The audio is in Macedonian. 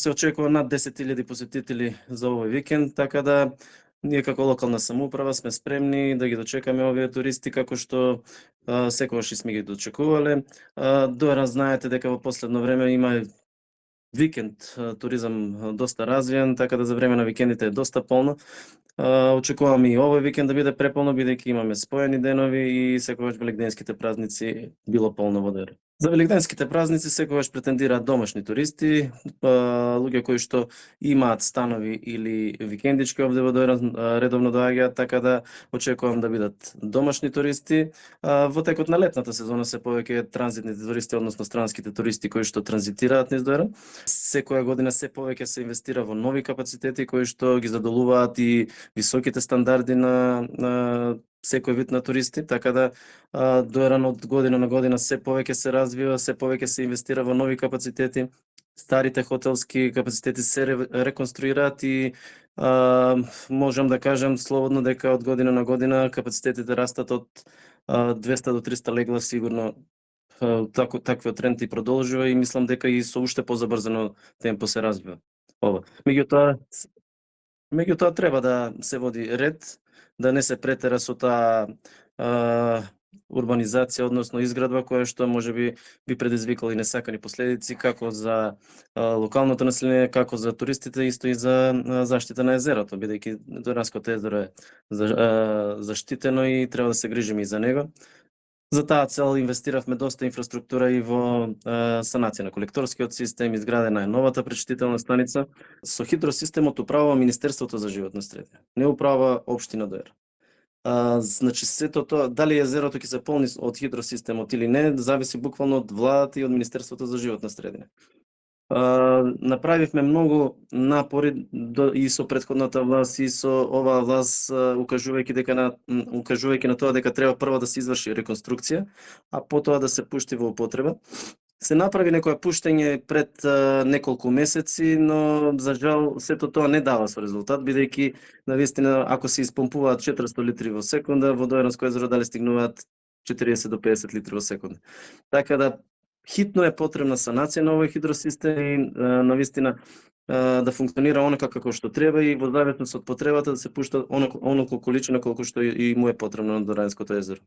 Се очекува над 10.000 посетители за овој викенд, така да ние како локална самоуправа сме спремни да ги дочекаме овие туристи како што секогаш и сме ги дочекувале. Доера знаете дека во последно време има викенд туризам доста развиен, така да за време на викендите е доста полно. Очекуваме и овој викенд да биде преполно, бидејќи имаме споени денови и секогаш великденските празници било полно во Доера. За великденските празници секогаш претендираат домашни туристи, луѓе кои што имаат станови или викендички овде во Доера редовно доаѓаат, така да очекувам да бидат домашни туристи. Во текот на летната сезона се повеќе транзитните туристи, односно странските туристи кои што транзитираат низ Доера. Секоја година се повеќе се инвестира во нови капацитети кои што ги задоволуваат и високите стандарди на секој вид на туристи, така да Доера од година на година се повеќе се развива, се повеќе се инвестира во нови капацитети. Старите хотелски капацитети се реконструираат и можам да кажам слободно дека од година на година капацитетите растат од 200 до 300 легла сигурно. Таквиот тренд и продолжува и мислам дека и со уште позабрзано темпо се развива ова. Меѓутоа треба да се води ред, да не се претера со таа урбанизација, односно изградба која што можеби би предизвикала и несакани последици како за локалното население, како за туристите, исто и за заштита на езерото, бидејќи Доранското езеро е заштитено и треба да се грижиме и за него. За таа цел инвестиравме доста инфраструктура и во санација на колекторскиот систем, изградена е новата пречистителна станица. Со хидросистемот управува Министерството за животна средина, не управува општина Доера. Значи сето тоа, дали езерото ќе се полни од хидросистемот или не, зависи буквално од владата и од Министерството за животна средина. Направивме многу напори и со претходната власт и со оваа власт, укажувајќи на тоа дека треба прво да се изврши реконструкција, а потоа да се пушти во употреба. Се направи некое пуштење пред неколку месеци, но за жал сето тоа не дава со резултат, бидејќи навистина ако се испомпуваат 400 литри во секунда, во Дојранско езеро дали стигнуваат 40 до 50 литри во секунда. Така да хитно е потребна санација на овој хидросистем и навистина да функционира онака како што треба и во зависност од потребата да се пушта оноку количина колку што и му е потребно на Доранското езеро.